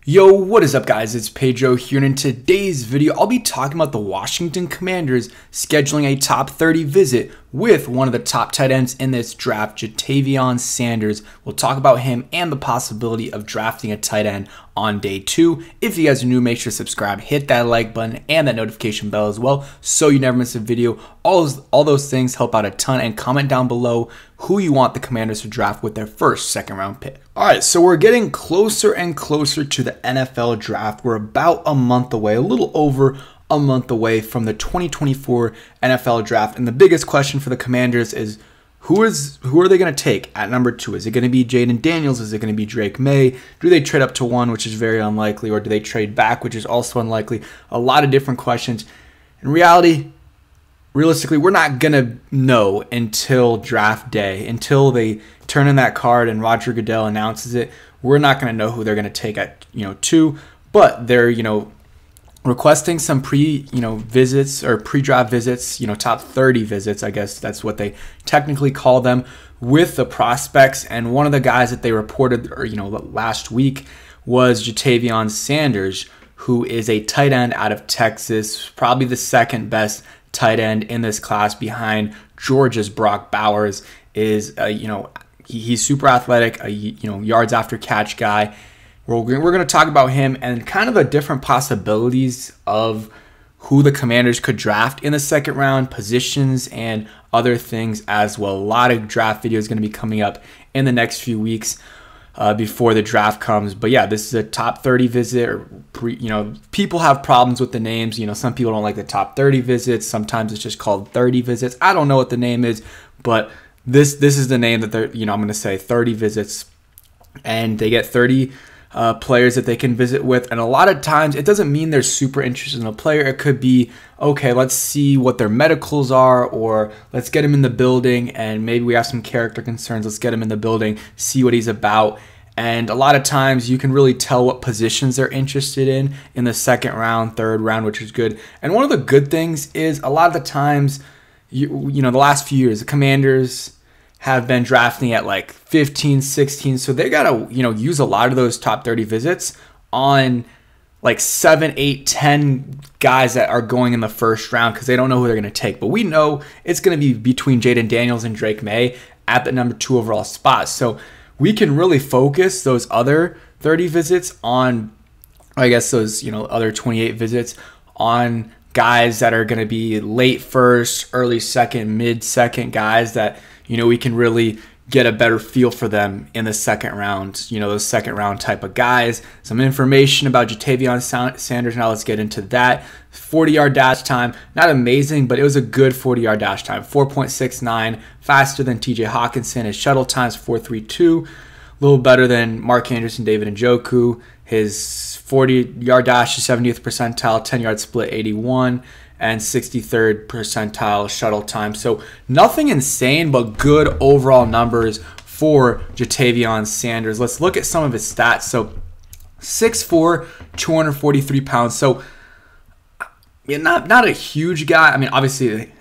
Yo, what is up guys? It's Pedro here, and in today's video, I'll be talking about the Washington Commanders scheduling a top 30 visit with one of the top tight ends in this draft, Ja'Tavion Sanders. We'll talk about him and the possibility of drafting a tight end on day 2. If you guys are new, make sure to subscribe, hit that like button and that notification bell as well so you never miss a video. All those things help out a ton, and comment down below who you want the Commanders to draft with their first second-round pick. All right, so we're getting closer and closer to the NFL draft. We're about a month away, a little over a month away from the 2024 NFL draft. And the biggest question for the Commanders is who are they going to take at number 2? Is it going to be Jayden Daniels? Is it going to be Drake May? Do they trade up to 1, which is very unlikely, or do they trade back, which is also unlikely? A lot of different questions. In reality, realistically, we're not going to know until draft day, until they turn in that card and Roger Goodell announces it. We're not going to know who they're going to take at 2, but they're requesting some visits or pre-draft visits, top 30 visits, I guess that's what they technically call them, with the prospects. And one of the guys that they reported last week was Ja'Tavion Sanders, who is a tight end out of Texas, probably the second best tight end in this class behind Georgia's Brock Bowers. He's super athletic, yards after catch guy. We're going to talk about him and kind of the different possibilities of who the Commanders could draft in the second round, positions, and other things as well. A lot of draft videos going to be coming up in the next few weeks before the draft comes. But yeah, this is a top 30 visit. People have problems with the names. Some people don't like the top 30 visits. Sometimes it's just called 30 visits. I don't know what the name is, but this is the name that they're, I'm going to say 30 visits, and they get 30 players that they can visit with. And a lot of times it doesn't mean they're super interested in a player. It could be, okay, let's see what their medicals are, or let's get him in the building and maybe we have some character concerns. Let's get him in the building, see what he's about. And a lot of times you can really tell what positions they're interested in the second round, third round, which is good. And one of the good things is a lot of the times, the last few years, the Commanders have been drafting at like 15, 16. So they got to, use a lot of those top 30 visits on like 7, 8, 10 guys that are going in the first round because they don't know who they're going to take. But we know it's going to be between Jayden Daniels and Drake May at the number 2 overall spot. So we can really focus those other 30 visits on, I guess those, other 28 visits on guys that are going to be late first, early second, mid second guys that, we can really get a better feel for them in the second round, those second round type of guys. Some information about Ja'Tavion Sanders. Now let's get into that. 40-yard dash time, not amazing, but it was a good 40-yard dash time. 4.69, faster than TJ Hawkinson. His shuttle time's 4.32, a little better than Mark Anderson, David Njoku. His 40-yard dash is 70th percentile, 10-yard split 81, and 63rd percentile shuttle time. So nothing insane, but good overall numbers for Ja'Tavion Sanders. Let's look at some of his stats. So 6'4", 243 pounds. So not a huge guy. I mean, obviously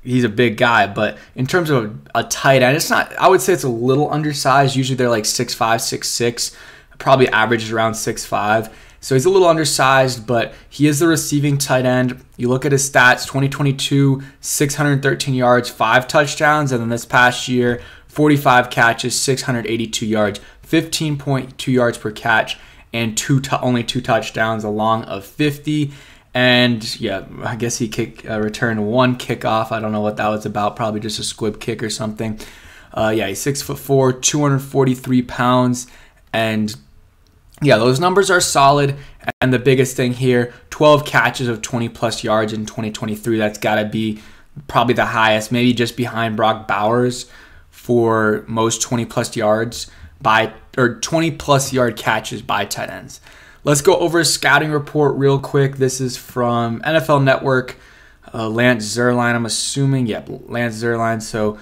he's a big guy, but in terms of a tight end, it's not. I would say it's a little undersized. Usually they're like 6'5", 6'6", probably averages around 6'5". So he's a little undersized, but he is the receiving tight end. You look at his stats, 2022, 613 yards, 5 touchdowns. And then this past year, 45 catches, 682 yards, 15.2 yards per catch, and only 2 touchdowns along of 50. And yeah, I guess he returned 1 kickoff. I don't know what that was about. Probably just a squib kick or something. Yeah, he's 6'4", 243 pounds. And yeah, those numbers are solid. And the biggest thing here, 12 catches of 20-plus yards in 2023. That's got to be probably the highest, maybe just behind Brock Bowers for most 20-plus yards or 20-plus yard catches by tight ends. Let's go over his scouting report real quick. This is from NFL Network, Lance Zierlein, I'm assuming. Yep, Lance Zierlein. So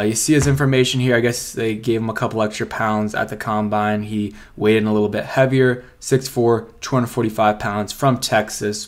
you see his information here. I guess they gave him a couple extra pounds at the combine. He weighed in a little bit heavier, 6'4", 245 pounds, from Texas.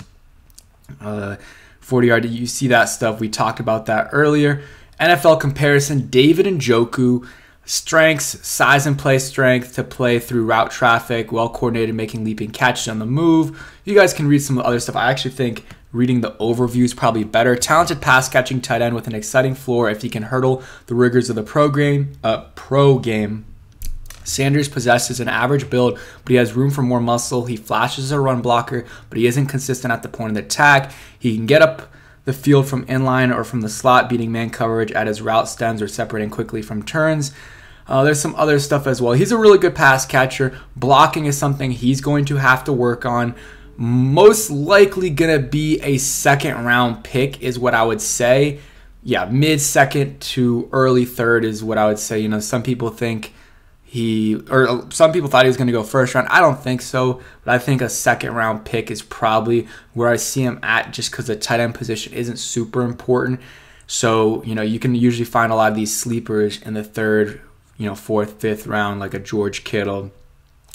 40-yard, you see that stuff. We talked about that earlier. NFL comparison, David Njoku, Strengths, size and play strength to play through route traffic, well coordinated, making leaping catches on the move. You guys can read some of the other stuff. I actually think reading the overview is probably better. Talented pass catching tight end with an exciting floor if he can hurdle the rigors of the pro game. Sanders possesses an average build, but he has room for more muscle. He flashes as a run blocker, but he isn't consistent at the point of the attack. He can get up the field from inline or from the slot, beating man coverage at his route stems or separating quickly from turns. There's some other stuff as well. He's a really good pass catcher. Blocking is something he's going to have to work on. Most likely going to be a second-round pick is what I would say. Yeah, mid-second to early third is what I would say. You know, some people think some people thought he was going to go first round. I don't think so, but I think a second-round pick is probably where I see him at, just because the tight end position isn't super important. So, you know, you can usually find a lot of these sleepers in the third, fourth, fifth round, like a George Kittle.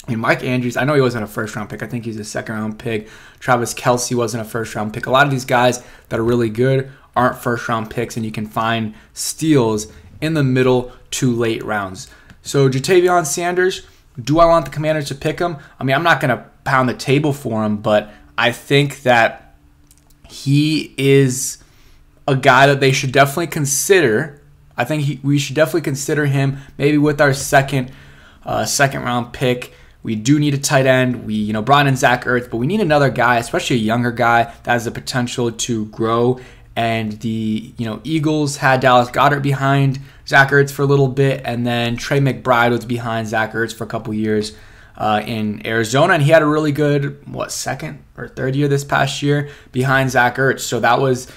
I mean, Mike Andrews, I know he wasn't a first-round pick. I think he's a second-round pick. Travis Kelce wasn't a first-round pick. A lot of these guys that are really good aren't first-round picks, and you can find steals in the middle to late rounds. So Ja'Tavion Sanders, do I want the Commanders to pick him? I mean, I'm not going to pound the table for him, but I think that he is a guy that they should definitely consider. I think we should definitely consider him maybe with our second round pick. We do need a tight end. We brought in Zach Ertz, but we need another guy, especially a younger guy that has the potential to grow. And the Eagles had Dallas Goedert behind Zach Ertz for a little bit, and then Trey McBride was behind Zach Ertz for a couple years in Arizona, and he had a really good second or third year this past year behind Zach Ertz. So that was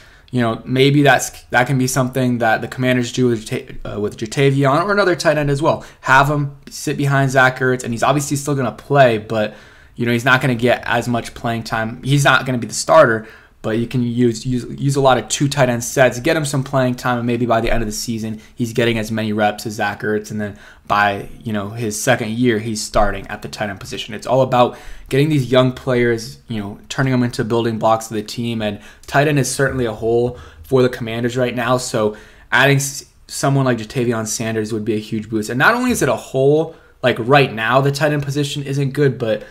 maybe that can be something that the Commanders do with Ja'Tavion or another tight end as well. Have him sit behind Zach Ertz, and he's obviously still going to play, but he's not going to get as much playing time. He's not going to be the starter, but you can use a lot of two tight end sets, get him some playing time, and maybe by the end of the season, he's getting as many reps as Zach Ertz, and then by his second year, he's starting at the tight end position. It's all about getting these young players, turning them into building blocks of the team, and tight end is certainly a hole for the Commanders right now, so adding someone like Ja'Tavion Sanders would be a huge boost. And not only is it a hole, like right now, the tight end position isn't good, but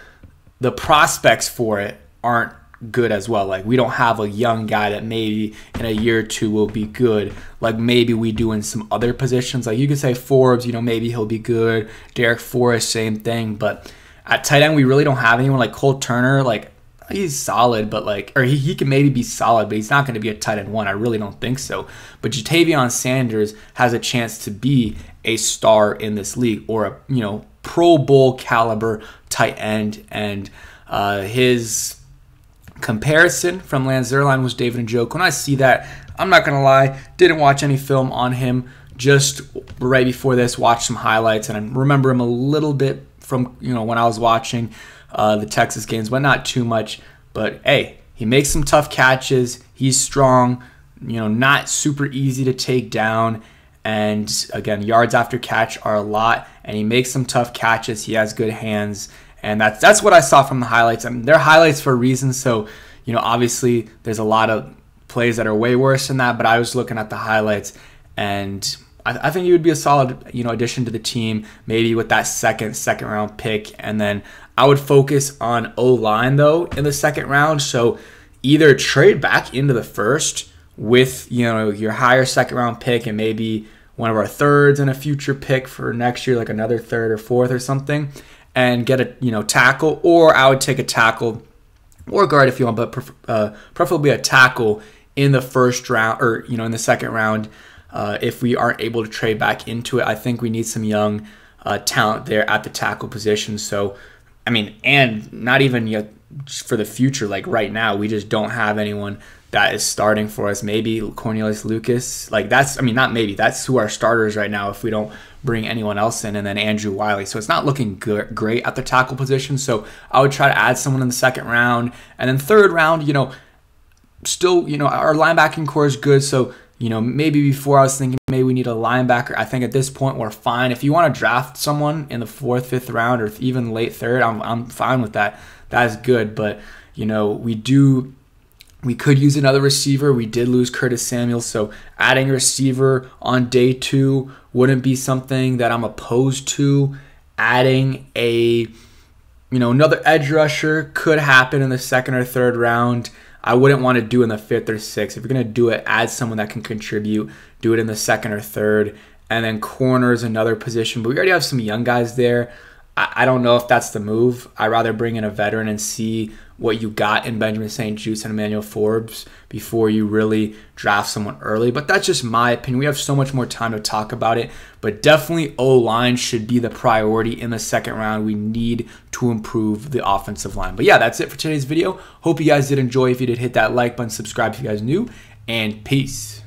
the prospects for it aren't good as well. Like, we don't have a young guy that maybe in a year or two will be good, like maybe we do in some other positions. Like, you could say Forbes, maybe he'll be good. Derek Forrest, same thing. But at tight end, we really don't have anyone. Like Cole Turner, like, he's solid, but he can maybe be solid, but he's not going to be a tight end one. I really don't think so. But Ja'Tavion Sanders has a chance to be a star in this league, or a Pro Bowl caliber tight end, and his comparison from Lance Zierlein was David Njoku. When I see that, I'm not going to lie, didn't watch any film on him. Just right before this, watched some highlights, and I remember him a little bit from when I was watching the Texas games, but not too much. But hey, he makes some tough catches. He's strong, not super easy to take down. And again, yards after catch are a lot, and he makes some tough catches. He has good hands. And that's what I saw from the highlights. I mean, they're highlights for a reason. So, obviously there's a lot of plays that are way worse than that. But I was looking at the highlights, and I think he would be a solid, addition to the team, maybe with that second round pick. And then I would focus on O-line, though, in the second round. So either trade back into the first with, your higher second round pick and maybe one of our thirds and a future pick for next year, like another third or fourth or something, and get a tackle. Or I would take a tackle or guard if you want, but preferably a tackle in the first round, or in the second round. If we aren't able to trade back into it, I think we need some young talent there at the tackle position. So, I mean, and not even yet for the future. Like right now, we just don't have anyone that is starting for us. Maybe Cornelius Lucas. That's who our starters right now if we don't bring anyone else in, and then Andrew Wiley. So it's not looking great at the tackle position. So I would try to add someone in the second round. And then third round, still, our linebacking core is good. So, maybe before I was thinking maybe we need a linebacker. I think at this point we're fine. If you want to draft someone in the fourth, fifth round, or even late third, I'm fine with that. That is good. But, we do We could use another receiver. We did lose Curtis Samuel, so adding a receiver on day 2 wouldn't be something that I'm opposed to. Adding another edge rusher could happen in the 2nd or 3rd round. I wouldn't want to do in the 5th or 6th. If you're going to do it, add someone that can contribute. Do it in the 2nd or 3rd. And then corner is another position, but we already have some young guys there. I don't know if that's the move. I'd rather bring in a veteran and see what you got in Benjamin St-Juste and Emmanuel Forbes before you really draft someone early. But that's just my opinion. We have so much more time to talk about it. But definitely O-line should be the priority in the 2nd round. We need to improve the offensive line. But yeah, that's it for today's video. Hope you guys did enjoy. If you did, hit that like button, subscribe if you guys are new, and peace.